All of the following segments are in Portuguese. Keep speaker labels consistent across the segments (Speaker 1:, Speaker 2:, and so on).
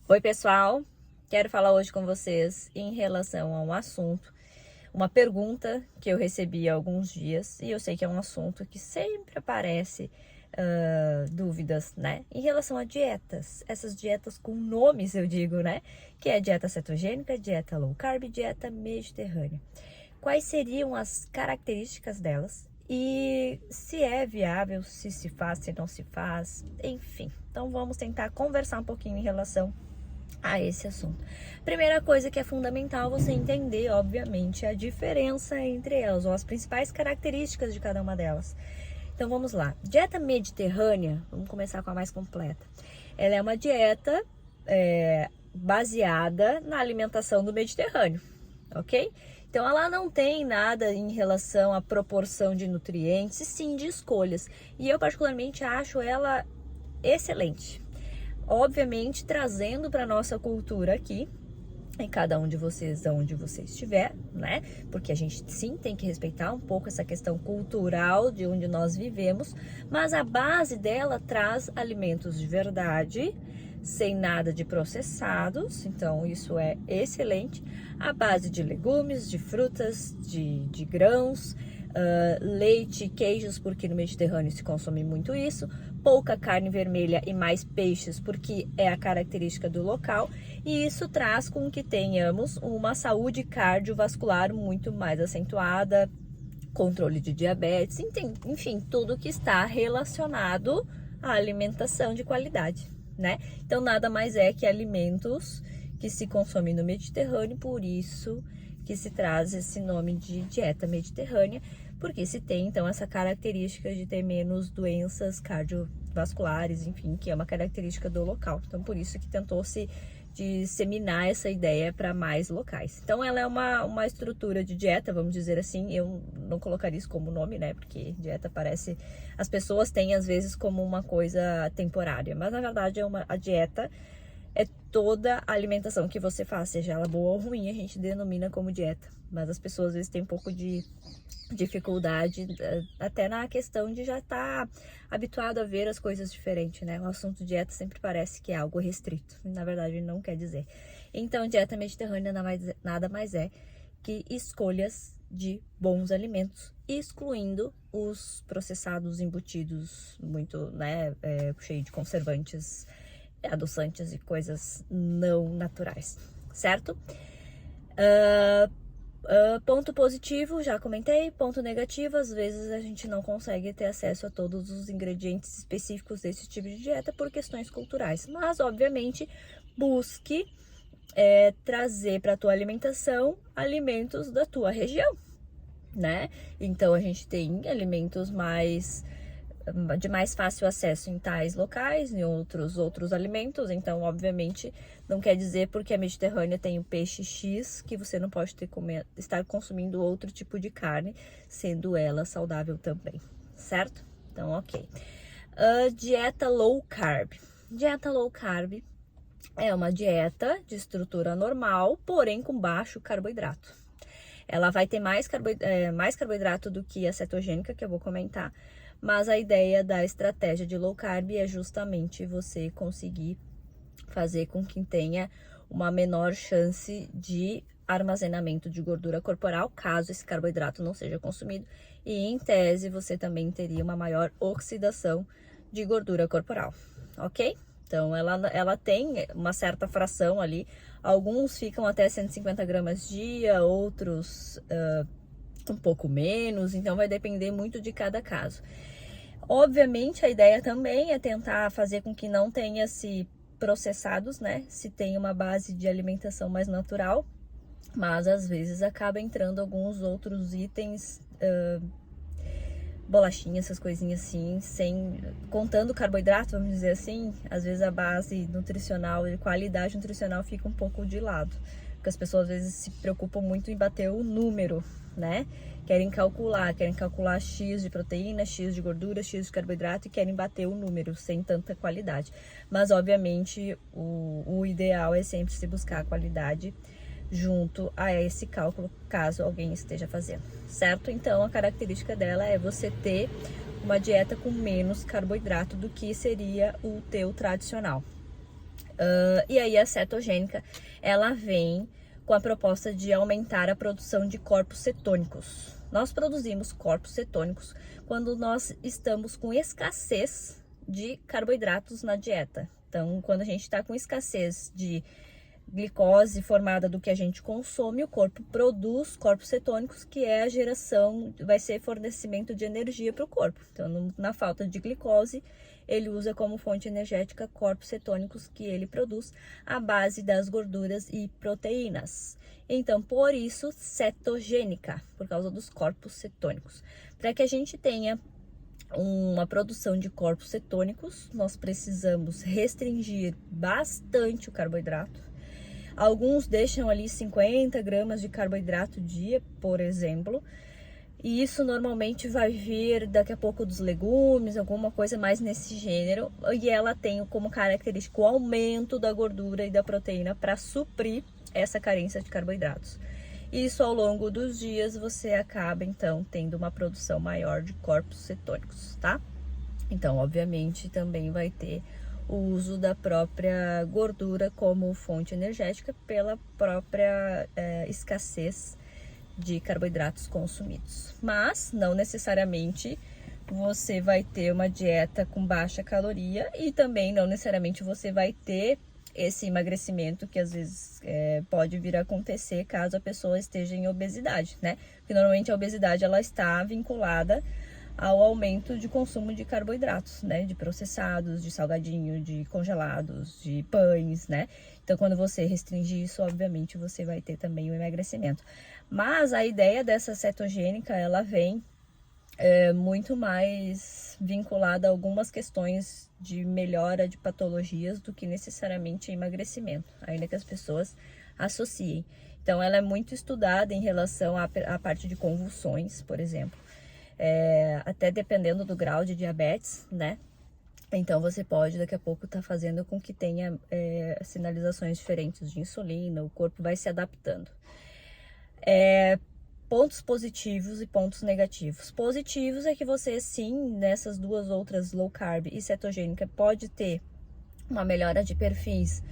Speaker 1: Oi, pessoal! Quero falar hoje com vocês em relação a um assunto, uma pergunta que eu recebi há alguns dias, e eu sei que é um assunto que sempre aparece dúvidas, né? Em relação a dietas, essas dietas com nomes, eu digo, né? Que é dieta cetogênica, dieta low carb, dieta mediterrânea. Quais seriam as características delas? E se é viável, se faz, se não se faz, enfim. Então vamos tentar conversar um pouquinho em relação a esse assunto. Primeira coisa que é fundamental você entender, obviamente, a diferença entre elas, ou as principais características de cada uma delas. Então vamos lá. Dieta mediterrânea, vamos começar com a mais completa. Ela é uma dieta baseada na alimentação do Mediterrâneo, ok? Então ela não tem nada em relação à proporção de nutrientes, e sim de escolhas. E eu particularmente acho ela excelente. Obviamente trazendo para nossa cultura aqui, em cada um de vocês, onde você estiver, né? Porque a gente sim tem que respeitar um pouco essa questão cultural de onde nós vivemos, mas a base dela traz alimentos de verdade, sem nada de processados, então isso é excelente. A base de legumes, de frutas, de grãos, leite, queijos, porque no Mediterrâneo se consome muito isso, pouca carne vermelha e mais peixes, porque é a característica do local, e isso traz com que tenhamos uma saúde cardiovascular muito mais acentuada, controle de diabetes, enfim, tudo que está relacionado à alimentação de qualidade, né? Então nada mais é que alimentos que se consomem no Mediterrâneo, por isso que se traz esse nome de dieta mediterrânea, porque se tem então essa característica de ter menos doenças cardiovasculares, enfim, que é uma característica do local. Então por isso que tentou-se disseminar essa ideia para mais locais. Então ela é uma estrutura de dieta, vamos dizer assim, eu não colocaria isso como nome, né, porque dieta parece, as pessoas têm às vezes como uma coisa temporária, mas na verdade a dieta é toda a alimentação que você faz, seja ela boa ou ruim, a gente denomina como dieta. Mas as pessoas às vezes têm um pouco de dificuldade, até na questão de já estar habituado a ver as coisas diferentes, né? O assunto dieta sempre parece que é algo restrito, na verdade não quer dizer. Então, dieta mediterrânea nada mais é que escolhas de bons alimentos, excluindo os processados embutidos, muito, né, cheio de conservantes, adoçantes e coisas não naturais, certo? Ponto positivo, já comentei. Ponto negativo, às vezes a gente não consegue ter acesso a todos os ingredientes específicos desse tipo de dieta por questões culturais. Mas, obviamente, busque trazer para a tua alimentação alimentos da tua região, né? Então, a gente tem alimentos de mais fácil acesso em tais locais, em outros alimentos. Então, obviamente, não quer dizer porque a Mediterrânea tem o peixe X que você não pode estar consumindo outro tipo de carne, sendo ela saudável também, certo? Então, ok. Dieta low carb. Dieta low carb é uma dieta de estrutura normal, porém com baixo carboidrato. Ela vai ter mais carboidrato do que a cetogênica, que eu vou comentar, mas a ideia da estratégia de low carb é justamente você conseguir fazer com que tenha uma menor chance de armazenamento de gordura corporal, caso esse carboidrato não seja consumido, e em tese você também teria uma maior oxidação de gordura corporal, ok? Então ela tem uma certa fração ali, alguns ficam até 150 gramas dia, outros um pouco menos, então vai depender muito de cada caso. Obviamente, a ideia também é tentar fazer com que não tenha processados, né? Se tem uma base de alimentação mais natural, mas às vezes acaba entrando alguns outros itens, bolachinha, essas coisinhas assim, contando carboidrato, vamos dizer assim, às vezes a base nutricional e qualidade nutricional fica um pouco de lado, porque as pessoas às vezes se preocupam muito em bater o número, né? Querem calcular X de proteína, X de gordura, X de carboidrato e querem bater o número sem tanta qualidade. Mas, obviamente, o ideal é sempre se buscar a qualidade junto a esse cálculo, caso alguém esteja fazendo, certo? Então, a característica dela é você ter uma dieta com menos carboidrato do que seria o teu tradicional. E aí a cetogênica, ela vem com a proposta de aumentar a produção de corpos cetônicos. Nós produzimos corpos cetônicos quando nós estamos com escassez de carboidratos na dieta. Então, quando a gente está com escassez de glicose formada do que a gente consome, o corpo produz corpos cetônicos, que é a geração, vai ser fornecimento de energia para o corpo. Então, na falta de glicose, ele usa como fonte energética corpos cetônicos que ele produz à base das gorduras e proteínas. Então, por isso, cetogênica, por causa dos corpos cetônicos. Para que a gente tenha uma produção de corpos cetônicos, nós precisamos restringir bastante o carboidrato. Alguns deixam ali 50 gramas de carboidrato dia, por exemplo. E isso normalmente vai vir daqui a pouco dos legumes, alguma coisa mais nesse gênero. E ela tem como característica o aumento da gordura e da proteína para suprir essa carência de carboidratos. Isso ao longo dos dias você acaba então tendo uma produção maior de corpos cetônicos, tá? Então, obviamente, também vai ter o uso da própria gordura como fonte energética pela própria escassez de carboidratos consumidos. Mas não necessariamente você vai ter uma dieta com baixa caloria e também não necessariamente você vai ter esse emagrecimento que às vezes pode vir a acontecer caso a pessoa esteja em obesidade, né? Porque normalmente a obesidade ela está vinculada ao aumento de consumo de carboidratos, né? De processados, de salgadinho, de congelados, de pães, né? Então, quando você restringir isso, obviamente, você vai ter também o emagrecimento. Mas a ideia dessa cetogênica, ela vem muito mais vinculada a algumas questões de melhora de patologias do que necessariamente emagrecimento, ainda que as pessoas associem. Então, ela é muito estudada em relação à parte de convulsões, por exemplo. Até dependendo do grau de diabetes, né? Então você pode daqui a pouco estar fazendo com que tenha sinalizações diferentes de insulina, o corpo vai se adaptando. Pontos positivos e pontos negativos. Positivos é que você sim, nessas duas outras low carb e cetogênica, pode ter uma melhora de perfis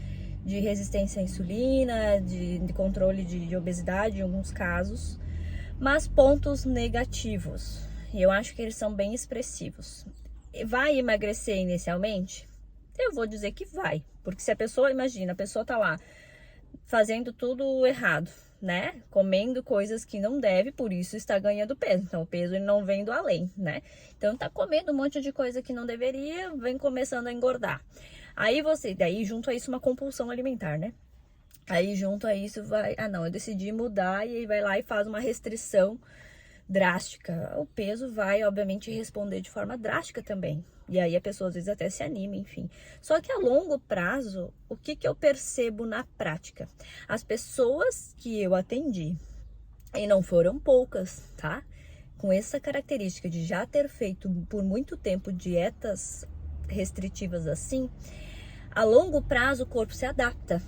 Speaker 1: de resistência à insulina, de controle de obesidade em alguns casos, mas pontos negativos. E eu acho que eles são bem expressivos. Vai emagrecer inicialmente? Eu vou dizer que vai. Porque se a pessoa, imagina, a pessoa tá lá fazendo tudo errado, né? Comendo coisas que não deve, por isso está ganhando peso. Então, o peso ele não vem do além, né? Então, tá comendo um monte de coisa que não deveria, vem começando a engordar. Aí daí junto a isso uma compulsão alimentar, né? Aí junto a isso vai, não, eu decidi mudar e aí vai lá e faz uma restrição drástica. O peso vai, obviamente, responder de forma drástica também. E aí a pessoa às vezes até se anima, enfim. Só que a longo prazo, o que eu percebo na prática? As pessoas que eu atendi, e não foram poucas, tá? Com essa característica de já ter feito por muito tempo dietas restritivas assim, a longo prazo o corpo se adapta.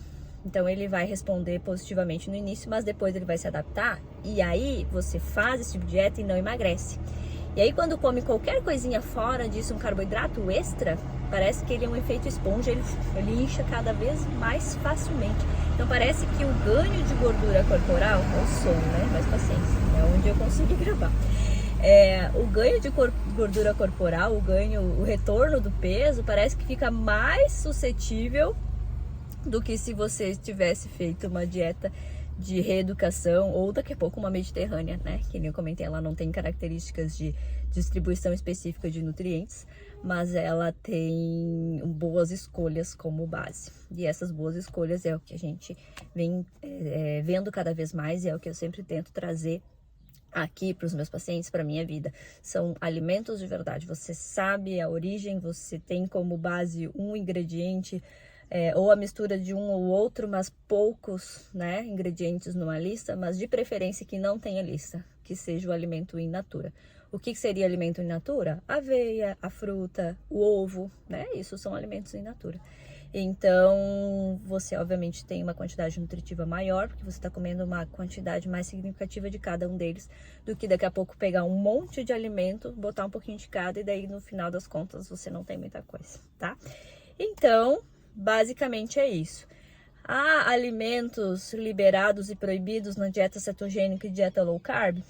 Speaker 1: Então ele vai responder positivamente no início, mas depois ele vai se adaptar e aí você faz esse tipo de dieta e não emagrece. E aí quando come qualquer coisinha fora disso, um carboidrato extra, parece que ele é um efeito esponja, ele incha cada vez mais facilmente. Então parece que o ganho de gordura corporal, é o som, né? Mais paciência, é onde eu consegui gravar. O ganho de gordura corporal, o retorno do peso, parece que fica mais suscetível do que se você tivesse feito uma dieta de reeducação ou daqui a pouco uma mediterrânea, né? Que nem eu comentei, ela não tem características de distribuição específica de nutrientes, mas ela tem boas escolhas como base. E essas boas escolhas é o que a gente vem vendo cada vez mais e é o que eu sempre tento trazer aqui para os meus pacientes, para minha vida. São alimentos de verdade. Você sabe a origem, você tem como base um ingrediente, ou a mistura de um ou outro, mas poucos, né, ingredientes numa lista, mas de preferência que não tenha lista, que seja o alimento in natura. O que seria alimento in natura? A aveia, a fruta, o ovo, né? Isso são alimentos in natura. Então, você obviamente tem uma quantidade nutritiva maior, porque você está comendo uma quantidade mais significativa de cada um deles, do que daqui a pouco pegar um monte de alimento, botar um pouquinho de cada, e daí no final das contas você não tem muita coisa, tá? Então, basicamente é isso. Há alimentos liberados e proibidos na dieta cetogênica e dieta low carb?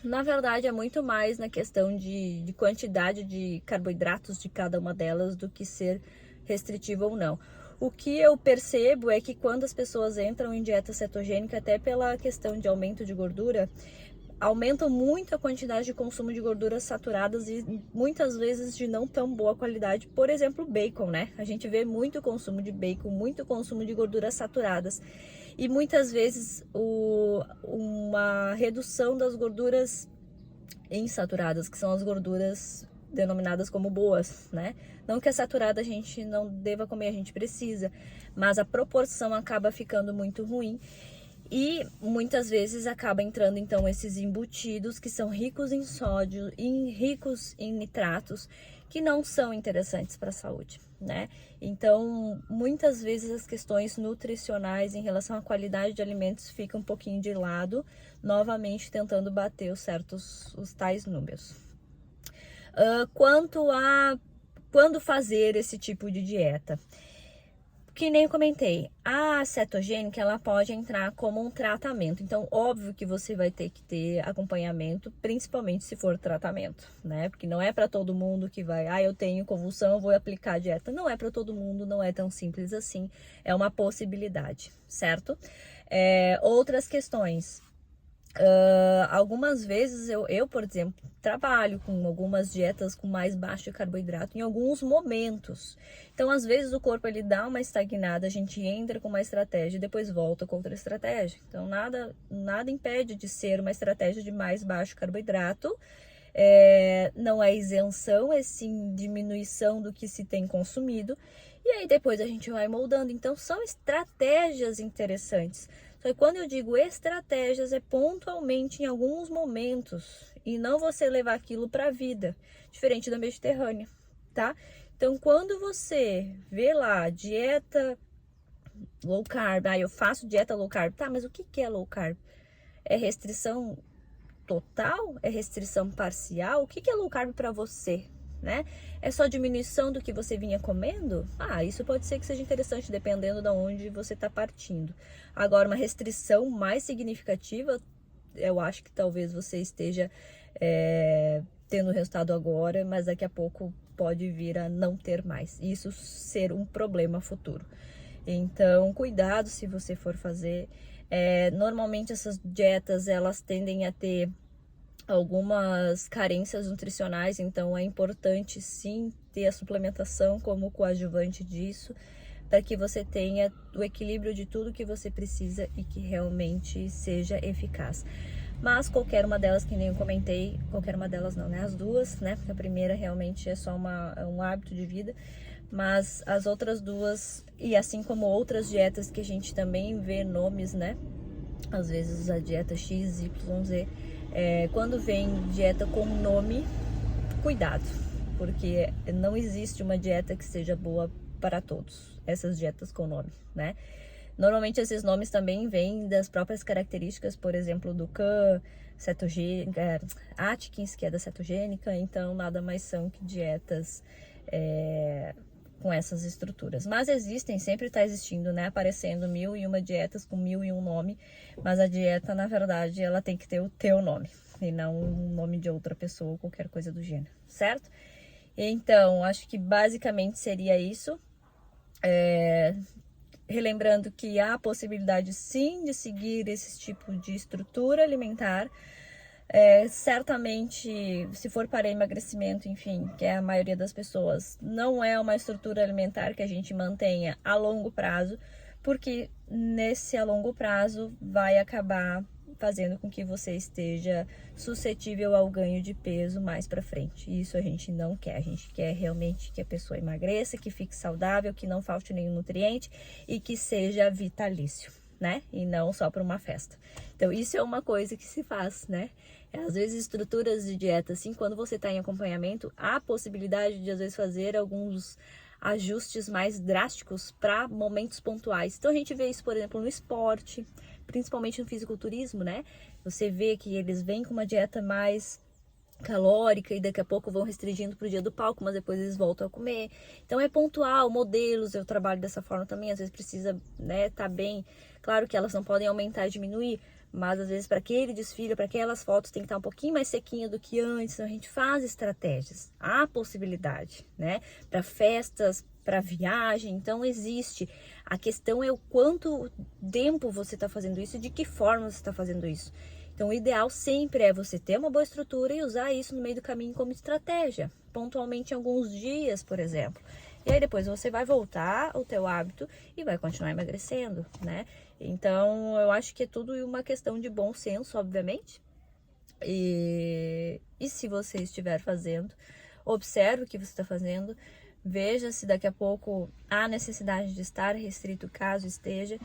Speaker 1: Na verdade, é muito mais na questão de quantidade de carboidratos de cada uma delas do que ser restritivo ou não. O que eu percebo é que quando as pessoas entram em dieta cetogênica, até pela questão de aumento de gordura, aumentam muito a quantidade de consumo de gorduras saturadas e muitas vezes de não tão boa qualidade. Por exemplo, bacon, né? A gente vê muito consumo de bacon, muito consumo de gorduras saturadas e muitas vezes uma redução das gorduras insaturadas, que são as gorduras denominadas como boas, né? Não que a saturada a gente não deva comer, a gente precisa, mas a proporção acaba ficando muito ruim. E muitas vezes acaba entrando então esses embutidos que são ricos em sódio, ricos em nitratos, que não são interessantes para a saúde, né? Então, muitas vezes as questões nutricionais em relação à qualidade de alimentos ficam um pouquinho de lado, novamente tentando bater os tais números. Quanto a quando fazer esse tipo de dieta, que nem eu comentei, a cetogênica ela pode entrar como um tratamento. Então, óbvio que você vai ter que ter acompanhamento, principalmente se for tratamento, né? Porque não é para todo mundo que vai, eu tenho convulsão, vou aplicar a dieta. Não é para todo mundo, não é tão simples assim. É uma possibilidade, certo? Outras questões. Algumas vezes eu, por exemplo, trabalho com algumas dietas com mais baixo carboidrato em alguns momentos. Então, às vezes o corpo ele dá uma estagnada, a gente entra com uma estratégia e depois volta com outra estratégia. Então, nada impede de ser uma estratégia de mais baixo carboidrato. Não é isenção, é sim diminuição do que se tem consumido. E aí depois a gente vai moldando. Então, são estratégias interessantes. Só que quando eu digo estratégias, é pontualmente em alguns momentos e não você levar aquilo para a vida, diferente da Mediterrânea, tá? Então, quando você vê lá dieta low carb, eu faço dieta low carb, tá? Mas o que é low carb? É restrição total? É restrição parcial? O que é low carb para você? Né? É só diminuição do que você vinha comendo? Isso pode ser que seja interessante, dependendo de onde você está partindo. Agora, uma restrição mais significativa, eu acho que talvez você esteja tendo resultado agora, mas daqui a pouco pode vir a não ter mais. Isso ser um problema futuro. Então, cuidado se você for fazer. Normalmente essas dietas, elas tendem a ter algumas carências nutricionais, então é importante sim ter a suplementação como coadjuvante disso, para que você tenha o equilíbrio de tudo que você precisa e que realmente seja eficaz. Mas qualquer uma delas, que nem eu comentei, qualquer uma delas não, né? As duas, né? Porque a primeira realmente é só um hábito de vida, mas as outras duas, e assim como outras dietas que a gente também vê nomes, né? Às vezes a dieta X, Y, Z, quando vem dieta com nome, cuidado, porque não existe uma dieta que seja boa para todos, essas dietas com nome, né? Normalmente esses nomes também vêm das próprias características, por exemplo, do CAN, cetogênica, Atkins, que é da cetogênica, então nada mais são que dietas com essas estruturas. Mas existem, sempre está existindo, né? Aparecendo 1001 dietas com 1001 nome, mas a dieta, na verdade, ela tem que ter o teu nome, e não o nome de outra pessoa ou qualquer coisa do gênero, certo? Então, acho que basicamente seria isso. Relembrando que há a possibilidade sim de seguir esse tipo de estrutura alimentar. Certamente, se for para emagrecimento, enfim, que é a maioria das pessoas, não é uma estrutura alimentar que a gente mantenha a longo prazo, porque nesse a longo prazo vai acabar fazendo com que você esteja suscetível ao ganho de peso mais para frente. Isso a gente não quer. A gente quer realmente que a pessoa emagreça, que fique saudável, que não falte nenhum nutriente e que seja vitalício, né? E não só para uma festa. Então, isso é uma coisa que se faz, né? Às vezes, estruturas de dieta, assim, quando você está em acompanhamento, há a possibilidade de, às vezes, fazer alguns ajustes mais drásticos para momentos pontuais. Então, a gente vê isso, por exemplo, no esporte, principalmente no fisiculturismo, né? Você vê que eles vêm com uma dieta mais calórica e daqui a pouco vão restringindo pro dia do palco, mas depois eles voltam a comer. Então é pontual, modelos, eu trabalho dessa forma também, às vezes precisa, né, tá bem, claro que elas não podem aumentar e diminuir, mas às vezes para aquele desfile, para aquelas fotos tem que estar um pouquinho mais sequinha do que antes, então a gente faz estratégias, há possibilidade, né, para festas, para viagem, então existe. A questão é o quanto tempo você está fazendo isso e de que forma você está fazendo isso. Então, o ideal sempre é você ter uma boa estrutura e usar isso no meio do caminho como estratégia, pontualmente em alguns dias, por exemplo. E aí depois você vai voltar ao teu hábito e vai continuar emagrecendo, né? Então, eu acho que é tudo uma questão de bom senso, obviamente. E se você estiver fazendo, observe o que você está fazendo, veja se daqui a pouco há necessidade de estar restrito, caso esteja.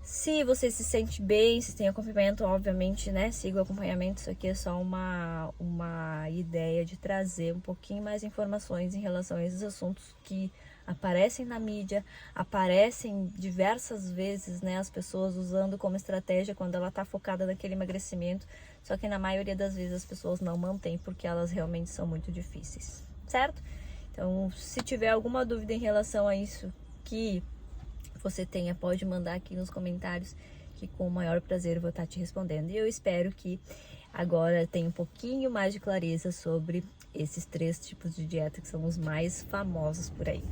Speaker 1: Se você se sente bem, se tem acompanhamento, obviamente, né? Siga o acompanhamento. Isso aqui é só uma ideia de trazer um pouquinho mais informações em relação a esses assuntos que aparecem na mídia, aparecem diversas vezes, né? As pessoas usando como estratégia quando ela tá focada naquele emagrecimento. Só que na maioria das vezes as pessoas não mantêm porque elas realmente são muito difíceis, certo? Então, se tiver alguma dúvida em relação a isso que você tenha, pode mandar aqui nos comentários que com o maior prazer eu vou estar te respondendo. E eu espero que agora tenha um pouquinho mais de clareza sobre esses 3 tipos de dieta que são os mais famosos por aí.